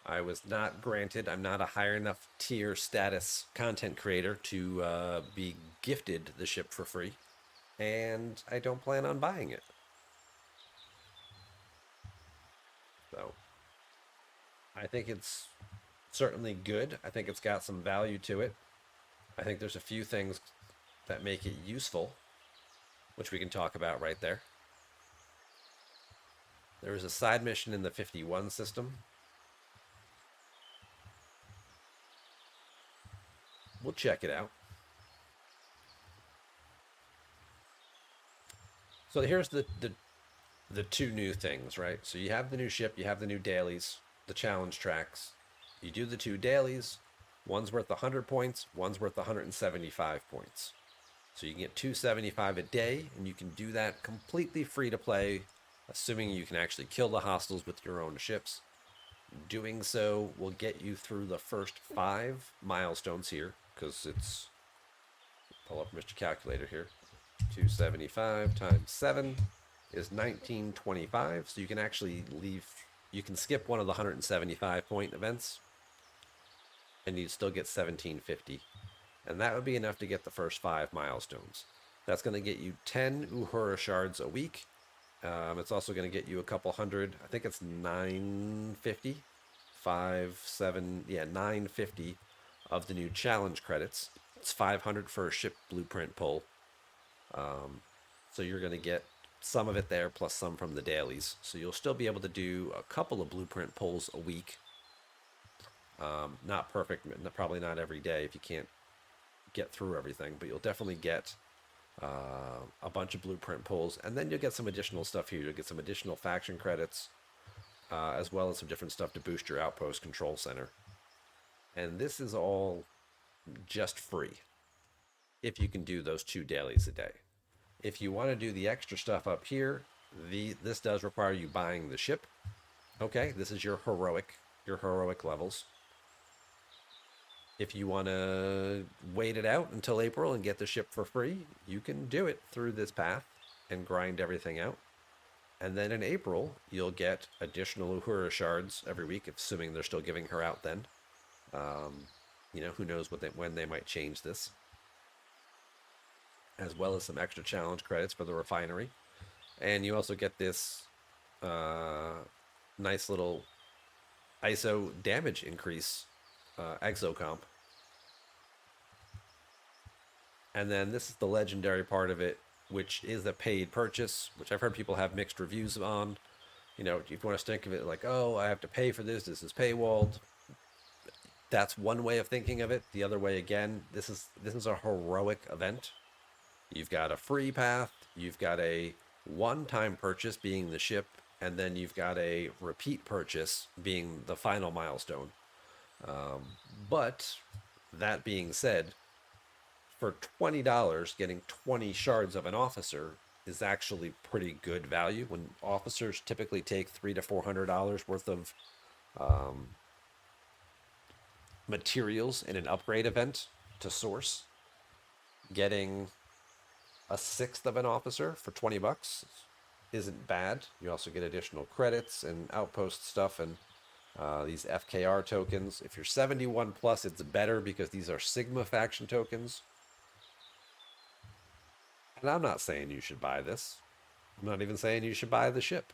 I was not granted, I'm not a higher enough tier status content creator to be gifted the ship for free, and I don't plan on buying it. So I think it's certainly good. I think it's got some value to it. I think there's a few things that make it useful, which we can talk about right there. There is a side mission in the 51 system. We'll check it out. So here's the two new things, right? So you have the new ship, you have the new dailies, the challenge tracks. You do the two dailies. One's worth 100 points, one's worth 175 points. So you can get 275 a day, and you can do that completely free to play, assuming you can actually kill the hostiles with your own ships. Doing so will get you through the first 5 milestones here, because it's, pull up Mr. Calculator here. 275 times 7 is 1925. So you can actually leave, you can skip one of the 175 point events and you'd still get 1750. And that would be enough to get the first 5 milestones. That's going to get you 10 Uhura shards a week. It's also going to get you a couple hundred, I think it's 950, 5, 7, yeah, 950 of the new challenge credits. It's 500 for a ship blueprint pull. So you're going to get some of it there plus some from the dailies. So you'll still be able to do a couple of blueprint pulls a week. Not perfect, probably not every day if you can't get through everything, but you'll definitely get a bunch of blueprint pulls, and then you'll get some additional stuff here. You'll get some additional faction credits, as well as some different stuff to boost your outpost control center. And this is all just free if you can do those two dailies a day. If you want to do the extra stuff up here, this does require you buying the ship. Okay, this is your heroic levels. If you want to wait it out until April and get the ship for free, you can do it through this path and grind everything out. And then in April, you'll get additional Uhura shards every week, assuming they're still giving her out then. Who knows when they might change this, as well as some extra challenge credits for the refinery. And you also get this nice little ISO damage increase exo comp. And then this is the legendary part of it, which is a paid purchase, which I've heard people have mixed reviews on. If you want to think of it like, oh, I have to pay for this, this is paywalled. That's one way of thinking of it. The other way, again, this is a heroic event. You've got a free path, you've got a one-time purchase being the ship, and then you've got a repeat purchase being the final milestone. But that being said, for $20, getting 20 shards of an officer is actually pretty good value. When officers typically take $300 to $400 worth of materials in an upgrade event to source, getting a sixth of an officer for $20 isn't bad. You also get additional credits and outpost stuff and these FKR tokens. If you're 71 plus, it's better because these are Sigma faction tokens. And I'm not saying you should buy this. I'm not even saying you should buy the ship.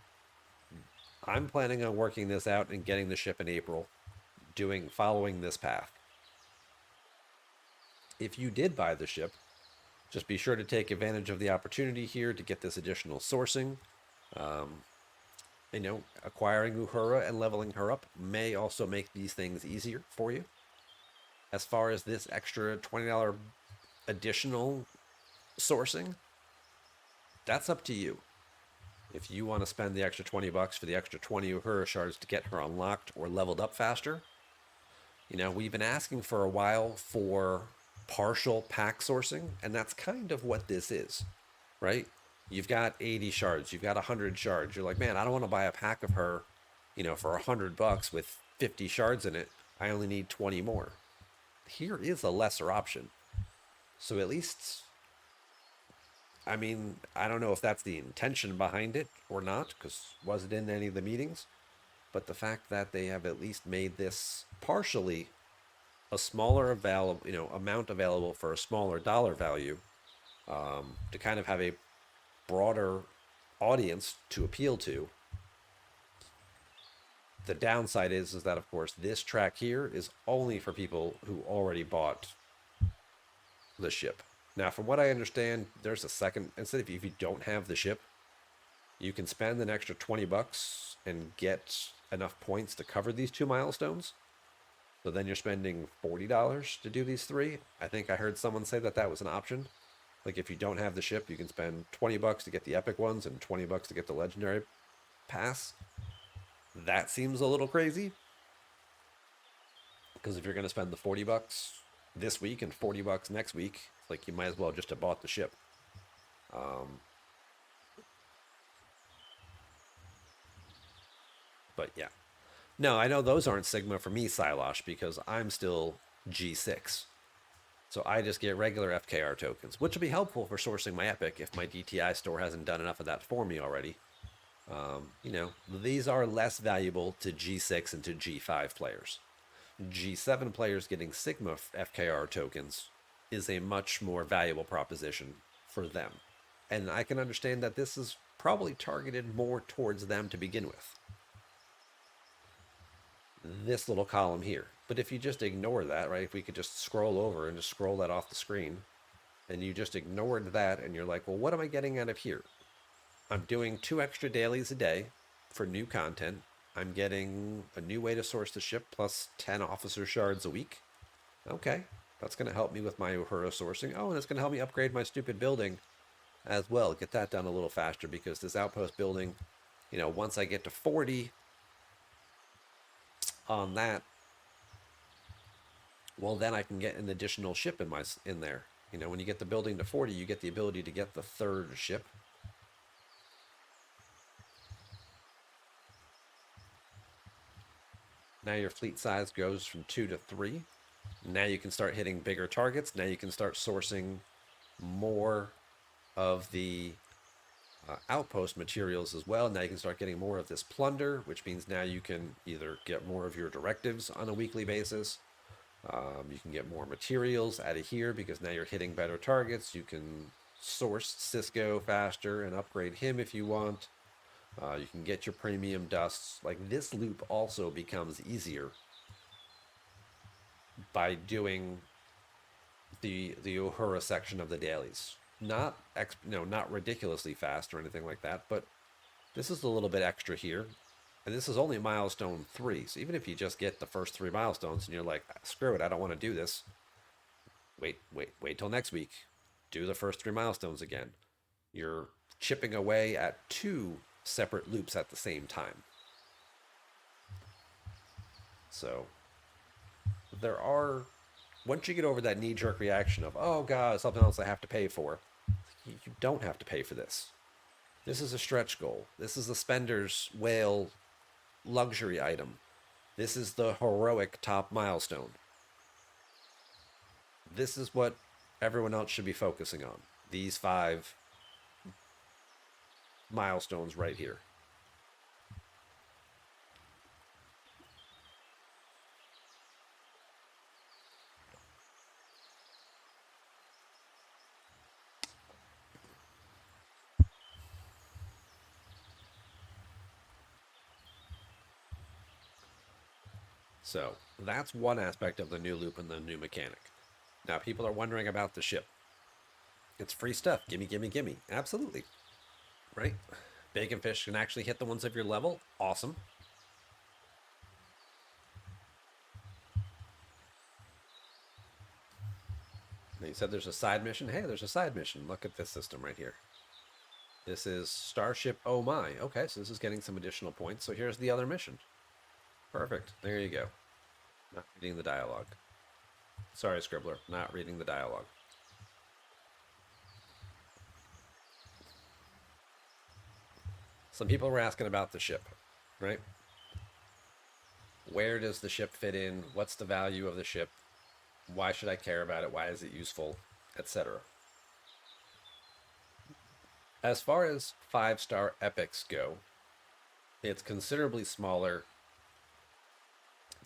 I'm planning on working this out and getting the ship in April, following this path. If you did buy the ship, just be sure to take advantage of the opportunity here to get this additional sourcing. Acquiring Uhura and leveling her up may also make these things easier for you. As far as this extra $20 additional sourcing, that's up to you. If you want to spend the extra $20 for the extra 20 Uhura shards to get her unlocked or leveled up faster, we've been asking for a while for partial pack sourcing, and that's kind of what this is, right? You've got 80 shards, you've got 100 shards. You're like, man, I don't want to buy a pack of her, for $100 with 50 shards in it. I only need 20 more. Here is a lesser option. So at least, I don't know if that's the intention behind it or not, because was it in any of the meetings? but the fact that they have at least made this partially a smaller available, amount available for a smaller dollar value, to kind of have a broader audience to appeal to. The downside is that of course this track here is only for people who already bought the ship. Now, from what I understand, there's a second. Instead of, if you don't have the ship, you can spend an extra $20 and get enough points to cover these two milestones. So then you're spending $40 to do these three. I think I heard someone say that that was an option. Like if you don't have the ship, you can spend $20 to get the epic ones and $20 to get the legendary pass. That seems a little crazy, because if you're going to spend the $40 this week and $40 next week, like you might as well just have bought the ship. But yeah, no, I know those aren't Sigma for me, Silosh, because I'm still G6. So I just get regular FKR tokens, which will be helpful for sourcing my epic if my DTI store hasn't done enough of that for me already. These are less valuable to G6 and to G5 players. G7 players getting Sigma FKR tokens is a much more valuable proposition for them. And I can understand that this is probably targeted more towards them to begin with. This little column here. But if you just ignore that, right, if we could just scroll over and just scroll that off the screen, and you just ignored that and you're like, well, what am I getting out of here? I'm doing 2 extra dailies a day for new content. I'm getting a new way to source the ship plus 10 officer shards a week. Okay, that's going to help me with my Uhura sourcing. Oh, and it's going to help me upgrade my stupid building as well. Get that done a little faster, because this outpost building, once I get to 40 on that, well, then I can get an additional ship in there. When you get the building to 40, you get the ability to get the 3rd ship. Now your fleet size goes from 2 to 3. Now you can start hitting bigger targets. Now you can start sourcing more of the outpost materials as well. Now you can start getting more of this plunder, which means now you can either get more of your directives on a weekly basis. You can get more materials out of here because now you're hitting better targets. You can source Cisco faster and upgrade him if you want. You can get your premium dusts. Like, this loop also becomes easier by doing the Uhura section of the dailies. Not ridiculously fast or anything like that, but this is a little bit extra here. And this is only milestone 3. So even if you just get the first 3 milestones and you're like, screw it, I don't want to do this. Wait till next week. Do the first 3 milestones again. You're chipping away at 2 separate loops at the same time. So once you get over that knee-jerk reaction of, oh god, something else I have to pay for, you don't have to pay for this. This is a stretch goal. This is the spender's whale luxury item. This is the heroic top milestone. This is what everyone else should be focusing on. These 5 milestones right here. So that's one aspect of the new loop and the new mechanic. Now people are wondering about the ship. It's free stuff. Gimme, gimme, gimme. Absolutely. Right? Bacon fish can actually hit the ones of your level. Awesome. And you said there's a side mission. Hey, there's a side mission. Look at this system right here. This is Starship Oh My. Okay, so this is getting some additional points. So here's the other mission. Perfect. There you go. Not reading the dialogue. Sorry, Scribbler. Not reading the dialogue. Some people were asking about the ship, right? Where does the ship fit in? What's the value of the ship? Why should I care about it? Why is it useful? Etc. As far as 5-star epics go, it's considerably smaller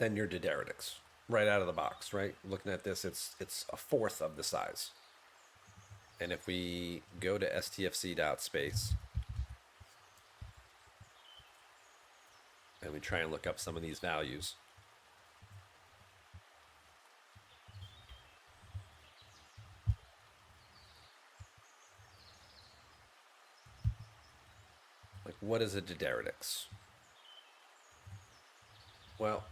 than your Dideritics right out of the box, right? Looking at this, it's a fourth of the size. And if we go to stfc.space and we try and look up some of these values, like what is a Dideritics? Well,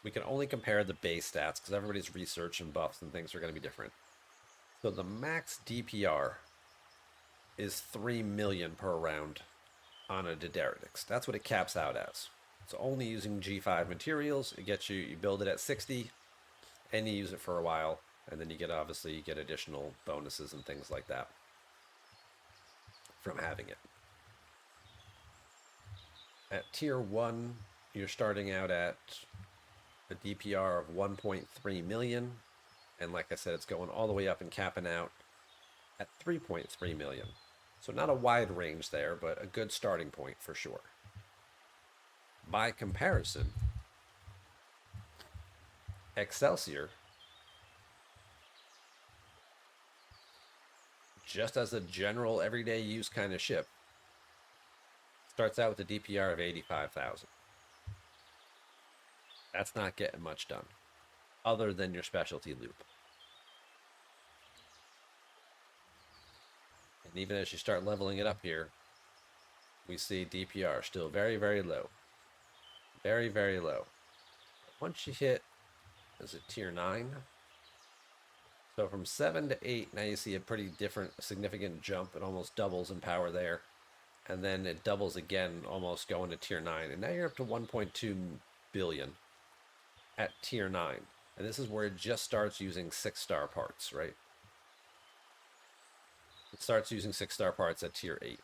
we can only compare the base stats because everybody's research and buffs and things are going to be different. So the max DPR is 3 million per round on a Dideritics. That's what it caps out as. So only using G5 materials, it gets you, you build it at 60 and you use it for a while. And then you get, obviously, you get additional bonuses and things like that from having it. At tier 1, you're starting out at a DPR of 1.3 million. And like I said, it's going all the way up and capping out at 3.3 million. So not a wide range there, but a good starting point for sure. By comparison, Excelsior, just as a general everyday use kind of ship, starts out with a DPR of 85,000. That's not getting much done, other than your specialty loop. And even as you start leveling it up here, we see DPR still very, very low. Very, very low. Once you hit, is it tier 9? So from 7 to 8, now you see a pretty different, significant jump. It almost doubles in power there. And then it doubles again, almost going to tier 9. And now you're up to 1.2 billion at tier 9. And this is where it just starts using 6-star parts, right? It starts using 6-star parts at tier 8.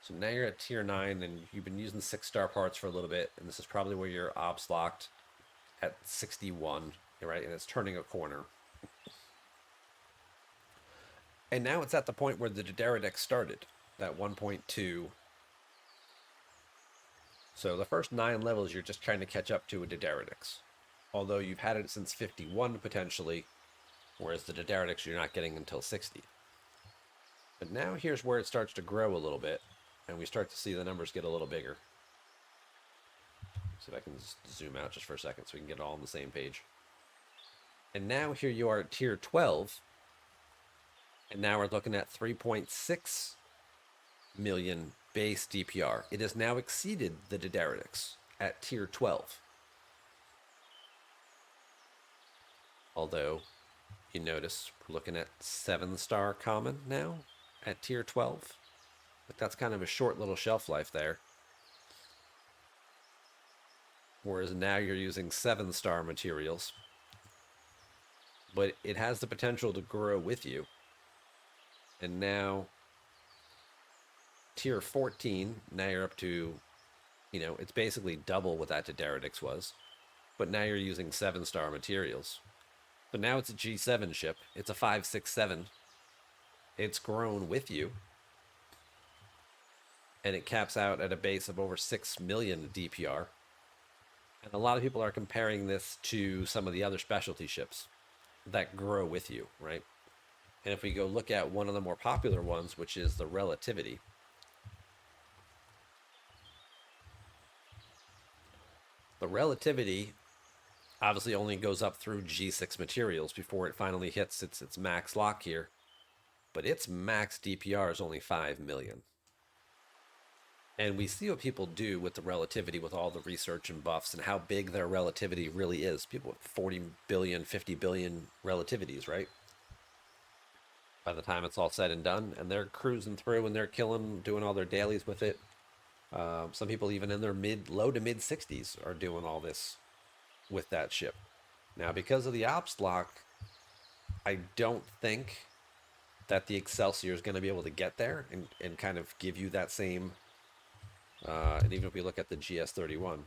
So now you're at tier 9 and you've been using 6-star parts for a little bit. And this is probably where you're ops locked at 61, right? And it's turning a corner. And now it's at the point where the Dideritics started, that 1.2. So the first 9 levels, you're just trying to catch up to a Dideritics. Although you've had it since 51 potentially, whereas the Dideritics you're not getting until 60. But now here's where it starts to grow a little bit, and we start to see the numbers get a little bigger. See if I can zoom out just for a second so we can get all on the same page. And now here you are at tier 12, and now we're looking at 3.6 million base DPR. It has now exceeded the Dideritics at tier 12. Although, you notice we're looking at 7-star common now at tier 12. But that's kind of a short little shelf life there. Whereas now you're using 7-star materials. But it has the potential to grow with you. And now, tier 14, now you're up to, you know, it's basically double what that Dideritics was. But now you're using 7-star materials. But now it's a G7 ship. It's a 567. It's grown with you. And it caps out at a base of over 6 million DPR. And a lot of people are comparing this to some of the other specialty ships that grow with you, right? And if we go look at one of the more popular ones, which is the Relativity. The Relativity obviously only goes up through G6 materials before it finally hits its max lock here. But its max DPR is only 5 million. And we see what people do with the Relativity with all the research and buffs and how big their Relativity really is. People with 40 billion, 50 billion Relativities, right? By the time it's all said and done, and they're cruising through and they're killing, doing all their dailies with it. Some people even in their low to mid 60s are doing all this with that ship. Now, because of the ops lock, I don't think that the Excelsior is going to be able to get there and kind of give you that same. And even if we look at the GS31,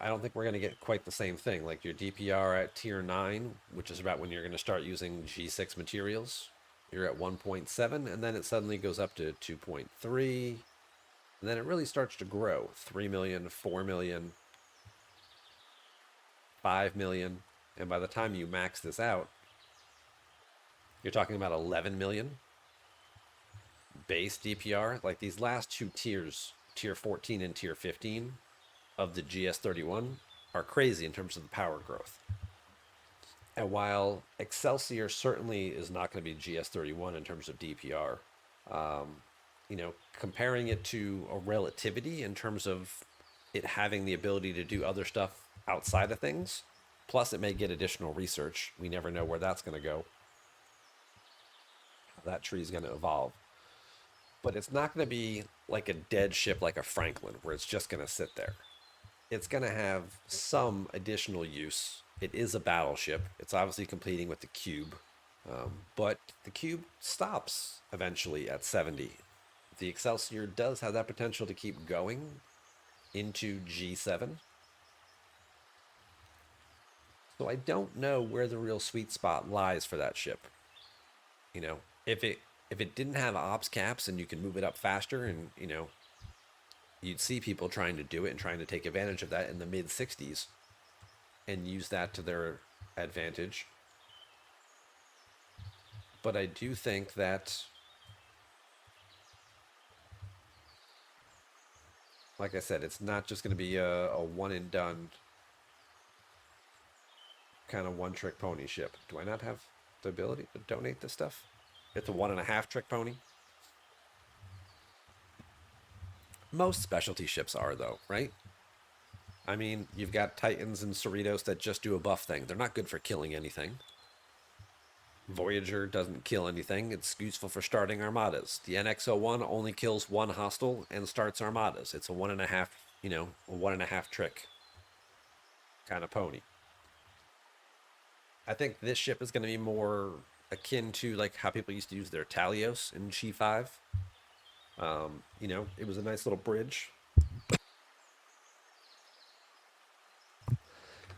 I don't think we're going to get quite the same thing. Like your DPR at tier 9, which is about when you're going to start using G6 materials, you're at 1.7, and then it suddenly goes up to 2.3, and then it really starts to grow 3 million, 4 million, 5 million. And by the time you max this out, you're talking about 11 million base DPR. Like these last two tiers, tier 14 and tier 15 of the GS31, are crazy in terms of the power growth. And while Excelsior certainly is not going to be GS31 in terms of DPR, comparing it to a relativity in terms of it having the ability to do other stuff outside of things, plus it may get additional research. We never know where that's going to go. That tree is going to evolve. But it's not going to be like a dead ship like a Franklin, where it's just going to sit there. It's going to have some additional use. It is a battleship. It's obviously competing with the Cube, but the Cube stops eventually at 70. The Excelsior does have that potential to keep going into G7. So I don't know where the real sweet spot lies for that ship. If it didn't have ops caps and you can move it up faster, and you'd see people trying to do it and trying to take advantage of that in the mid 60s and use that to their advantage. But I do think that, like I said, it's not just going to be a one and done kind of one trick pony ship. Do I not have the ability to donate this stuff? It's a 1.5 trick pony. Most specialty ships are, though, right? I mean, you've got Titans and Cerritos that just do a buff thing. They're not good for killing anything. Voyager doesn't kill anything. It's useful for starting armadas. The NX-01 only kills one hostile and starts armadas. It's a 1.5, a 1.5 trick kind of pony. I think this ship is going to be more akin to like how people used to use their Talios in G5. It was a nice little bridge.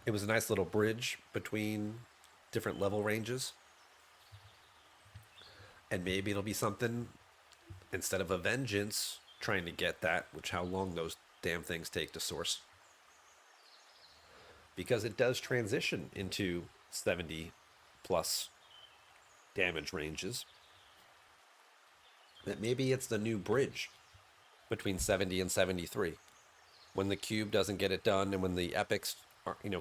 It was a nice little bridge between different level ranges. And maybe it'll be something, instead of a vengeance trying to get that, which how long those damn things take to source. Because it does transition into 70 plus damage ranges. That maybe it's the new bridge between 70 and 73. When the cube doesn't get it done, and when the epics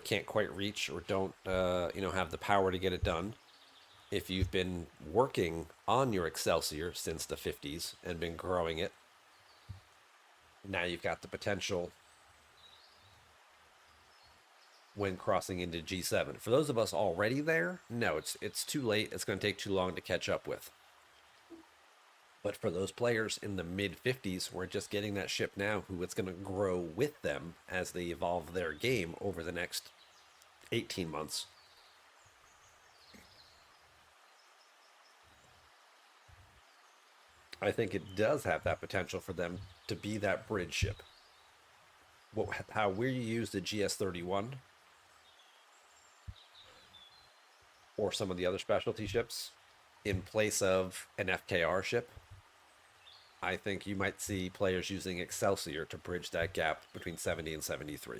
can't quite reach or don't have the power to get it done, if you've been working on your Excelsior since the 50s and been growing it, now you've got the potential when crossing into G7. For those of us already there, no, it's too late. It's going to take too long to catch up with. But for those players in the mid 50s, we're just getting that ship now, who it's going to grow with them as they evolve their game over the next 18 months. I think it does have that potential for them to be that bridge ship. How we use the GS31 or some of the other specialty ships in place of an FKR ship, I think you might see players using Excelsior to bridge that gap between 70 and 73.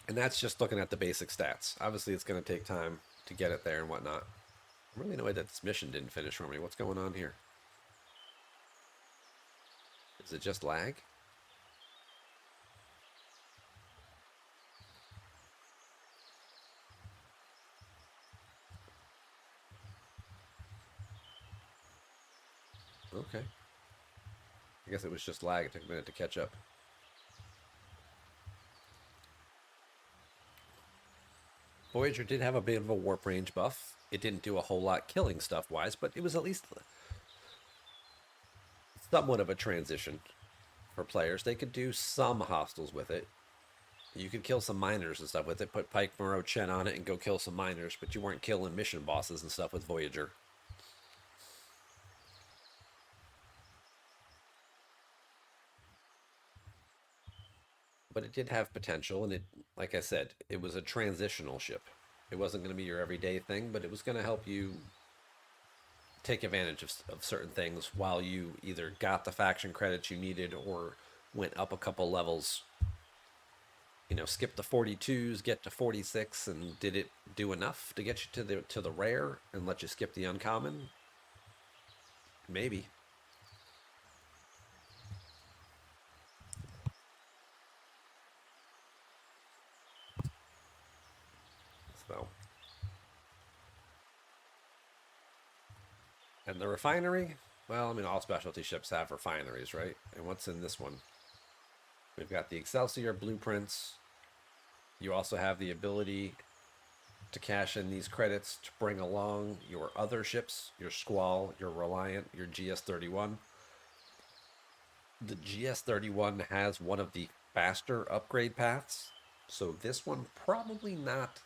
And that's just looking at the basic stats. Obviously, it's going to take time to get it there and whatnot. I'm really annoyed that this mission didn't finish for me. What's going on here? Is it just lag? Okay. I guess it was just lag. It took a minute to catch up. Voyager did have a bit of a warp range buff. It didn't do a whole lot killing stuff-wise, but it was at least somewhat of a transition for players. They could do some hostiles with it. You could kill some miners and stuff with it, put Pike Moreau Chen on it and go kill some miners, but you weren't killing mission bosses and stuff with Voyager. But it did have potential, and it, like I said, it was a transitional ship. It wasn't going to be your everyday thing, but it was going to help you take advantage of certain things while you either got the faction credits you needed or went up a couple levels. Skip the 42s, get to 46, and did it do enough to get you to the rare and let you skip the uncommon? Maybe. So, and the refinery. Well, I mean, all specialty ships have refineries, right? And what's in this one? We've got the Excelsior blueprints. You also have the ability to cash in these credits to bring along your other ships, your Squall, your Reliant, your GS-31. The GS-31 has one of the faster upgrade paths, so this one probably not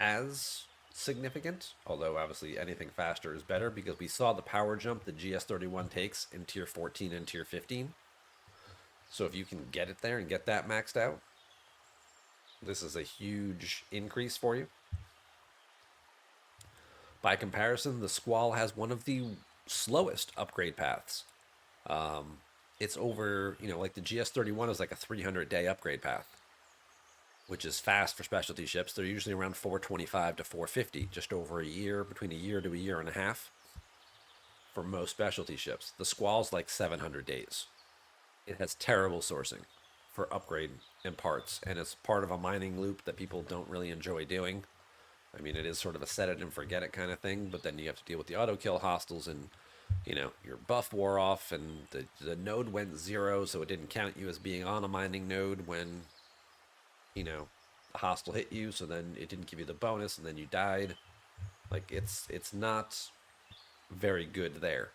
as significant, although obviously anything faster is better because we saw the power jump the GS-31 takes in tier 14 and tier 15. So if you can get it there and get that maxed out, this is a huge increase for you. By comparison, the Squall has one of the slowest upgrade paths. It's over, like the GS-31 is like a 300-day upgrade path, which is fast for specialty ships. They're usually around 425 to 450, just over a year, between a year to a year and a half for most specialty ships. The Squall's like 700 days. It has terrible sourcing for upgrade and parts, and it's part of a mining loop that people don't really enjoy doing. I mean, it is sort of a set it and forget it kind of thing, but then you have to deal with the auto kill hostiles, and your buff wore off, and the node went zero, so it didn't count you as being on a mining node when the hostile hit you, so then it didn't give you the bonus, and then you died. Like it's not very good there.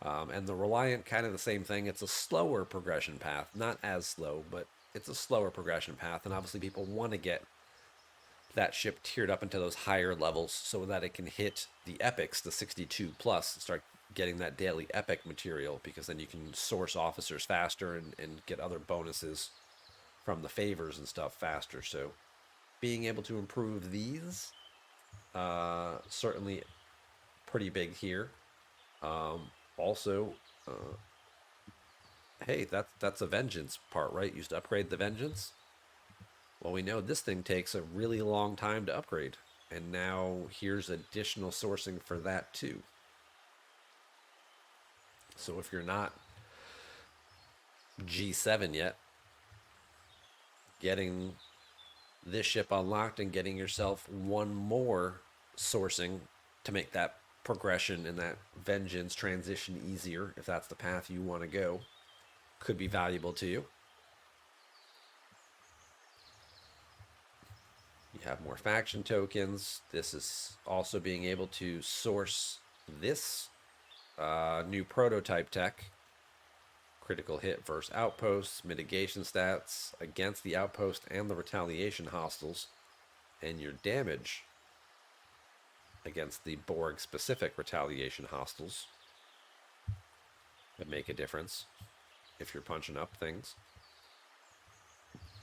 And the Reliant, kind of the same thing. It's a slower progression path, not as slow, but it's a slower progression path, and obviously people want to get that ship tiered up into those higher levels so that it can hit the epics, the 62 plus, and start getting that daily epic material, because then you can source officers faster and get other bonuses from the favors and stuff faster. So being able to improve these, certainly pretty big here. Also, hey, that's a vengeance part, right? Used to upgrade the vengeance. Well, we know this thing takes a really long time to upgrade, and now here's additional sourcing for that too. So if you're not G7 yet, getting this ship unlocked and getting yourself one more sourcing to make that progression and that vengeance transition easier, if that's the path you want to go, could be valuable to you. You have more faction tokens. This is also being able to source this new prototype tech. Critical hit versus outposts, mitigation stats against the outpost and the retaliation hostiles, and your damage against the Borg specific retaliation hostiles that make a difference if you're punching up things.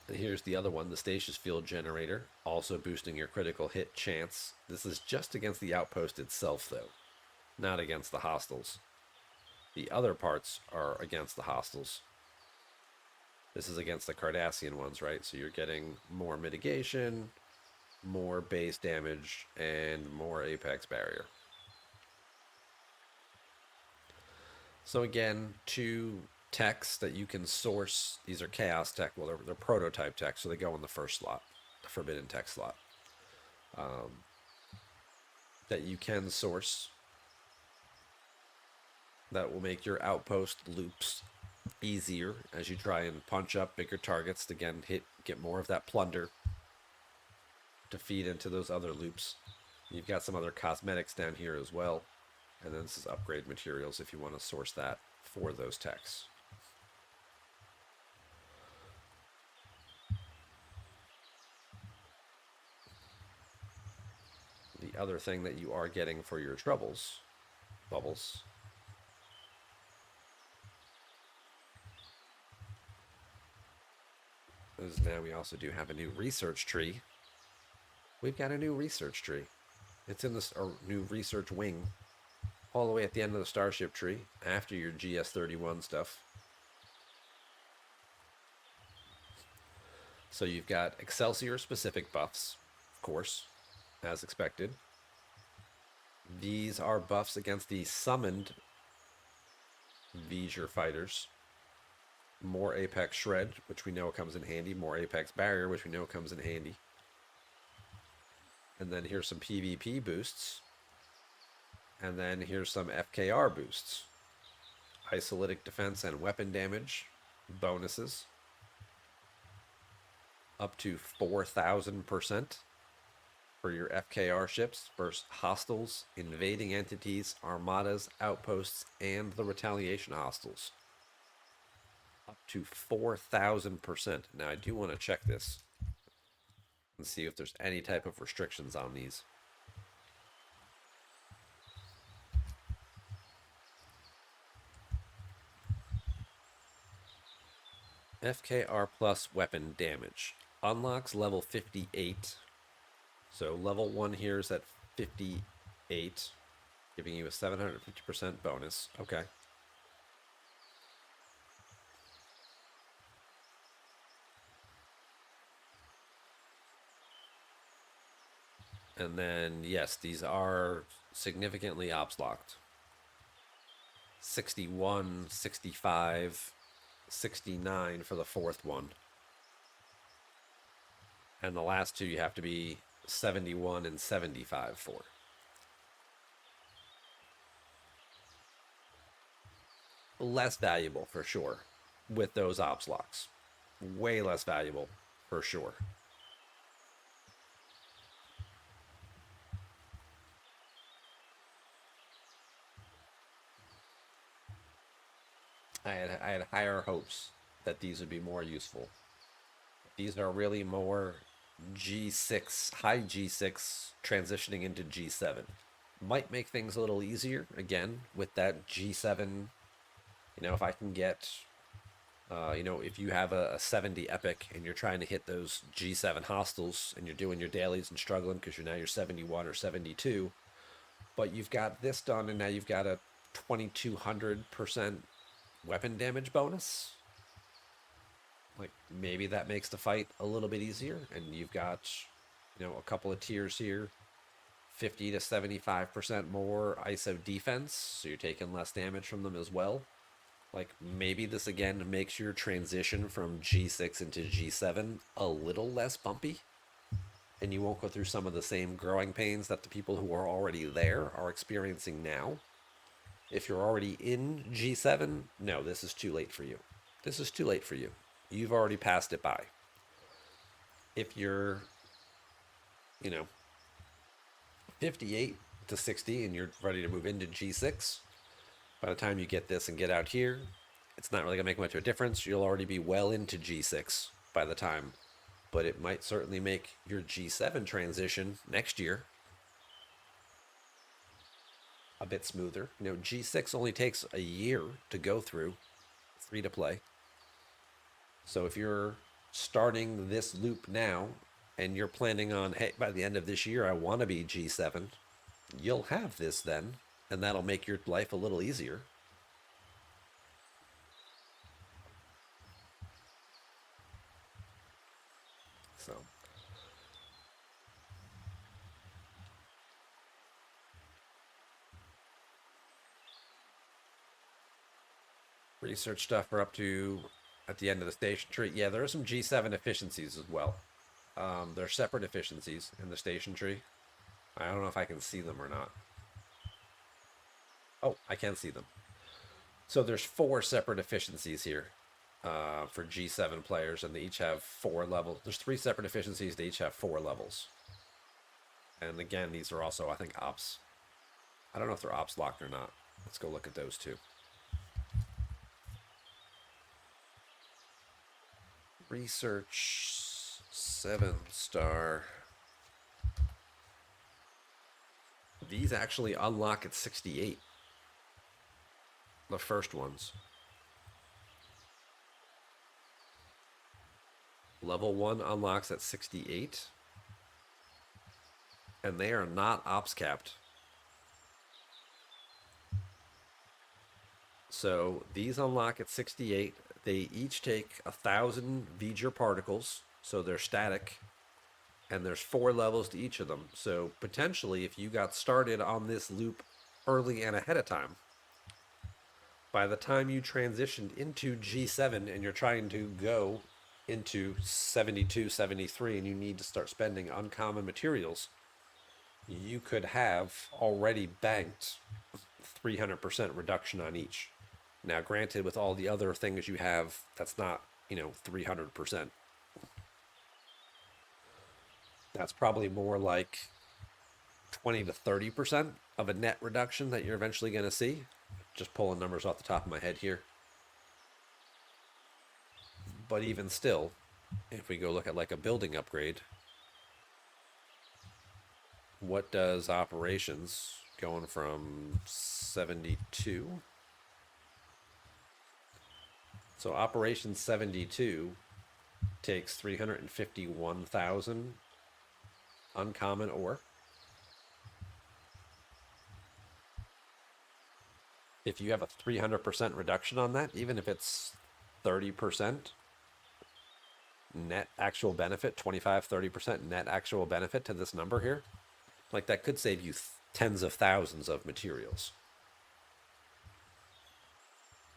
And here's the other one, the stasis field generator, also boosting your critical hit chance. This is just against the outpost itself, though, not against the hostiles. The other parts are against the hostiles. This is against the Cardassian ones, right? So you're getting more mitigation, more base damage, and more apex barrier. So again, two techs that you can source. These are chaos tech. Well, they're prototype tech, so they go in the first slot, the forbidden tech slot. That you can source that will make your outpost loops easier as you try and punch up bigger targets to again get more of that plunder to feed into those other loops. You've got some other cosmetics down here as well, and then this is upgrade materials if you want to source that for those techs. other thing that you are getting for your troubles, bubbles, is now we also do have a new research tree. We've got a new research tree. It's in this new research wing, all the way at the end of the starship tree, after your GS31 stuff. So you've got Excelsior specific buffs, of course, as expected. These are buffs against the summoned Vizier fighters. More Apex Shred, which we know comes in handy. More Apex Barrier, which we know comes in handy. And then here's some PvP boosts. And then here's some FKR boosts. Isolytic defense and weapon damage bonuses. Up to 4,000% for your FKR ships versus hostiles, invading entities, armadas, outposts, and the retaliation hostiles. Up to 4,000%. Now, I do want to check this and see if there's any type of restrictions on these. FKR plus weapon damage unlocks level 58. So level 1 here is at 58, giving you a 750% bonus. Okay. And then, yes, these are significantly ops locked. 61, 65, 69 for the fourth one. And the last two you have to be 71 and 75 for. Less valuable for sure with those ops locks. Way less valuable for sure. I had higher hopes that these would be more useful. These are really more G6, high G6 transitioning into G7. Might make things a little easier again with that G7. If I can get, if you have a 70 epic and you're trying to hit those G7 hostiles and you're doing your dailies and struggling because you're 71 or 72, but you've got this done and now you've got a 2200% weapon damage bonus. Like maybe that makes the fight a little bit easier, and you've got, a couple of tiers here, 50 to 75% more ISO defense, so you're taking less damage from them as well. Like maybe this again makes your transition from G6 into G7 a little less bumpy, and you won't go through some of the same growing pains that the people who are already there are experiencing now. If you're already in G7, no, this is too late for you. This is too late for you. You've already passed it by. If you're, 58 to 60 and you're ready to move into G6, by the time you get this and get out here, it's not really going to make much of a difference. You'll already be well into G6 by the time. But it might certainly make your G7 transition next year a bit smoother. G6 only takes a year to go through, free to play. So if you're starting this loop now and you're planning on, hey, by the end of this year, I want to be G7, you'll have this then, and that'll make your life a little easier. So research stuff we're up to at the end of the station tree. Yeah, there are some G7 efficiencies as well. They're separate efficiencies in the station tree. I don't know if I can see them or not. Oh, I can see them. So there's 4 separate efficiencies here for G7 players, and they each have 4 levels. There's 3 separate efficiencies. They each have 4 levels. And again, these are also, I think, ops. I don't know if they're ops locked or not. Let's go look at those two. Research 7-star. These actually unlock at 68, the first ones. Level 1 unlocks at 68, and they are not ops capped. So these unlock at 68. They each take 1,000 V'ger particles, so they're static, and there's 4 levels to each of them. So potentially, if you got started on this loop early and ahead of time, by the time you transitioned into G7 and you're trying to go into 72, 73, and you need to start spending uncommon materials, you could have already banked 300% reduction on each. Now, granted, with all the other things you have, that's not, 300%. That's probably more like 20 to 30% of a net reduction that you're eventually going to see. Just pulling numbers off the top of my head here. But even still, if we go look at like a building upgrade, what does operations going from 72? So operations 72 takes 351,000 uncommon ore. If you have a 300% reduction on that, even if it's 30% net actual benefit, 25-30% net actual benefit to this number here, like that could save you tens of thousands of materials.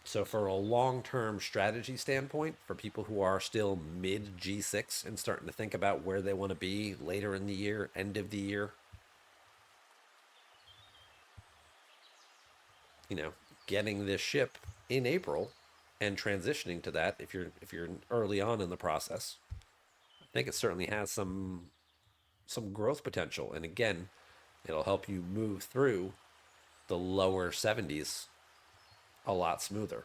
So for a long-term strategy standpoint, for people who are still mid G6 and starting to think about where they want to be later in the year, end of the year, getting this ship in April and transitioning to that, if you're early on in the process, I think it certainly has some growth potential. And again, it'll help you move through the lower 70s a lot smoother.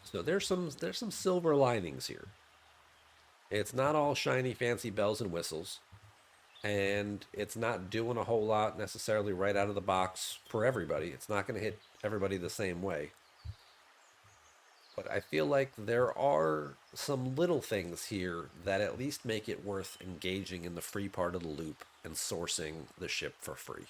So there's some silver linings here. It's not all shiny fancy bells and whistles, and it's not doing a whole lot necessarily right out of the box for everybody. It's not going to hit everybody the same way. But I feel like there are some little things here that at least make it worth engaging in the free part of the loop and sourcing the ship for free.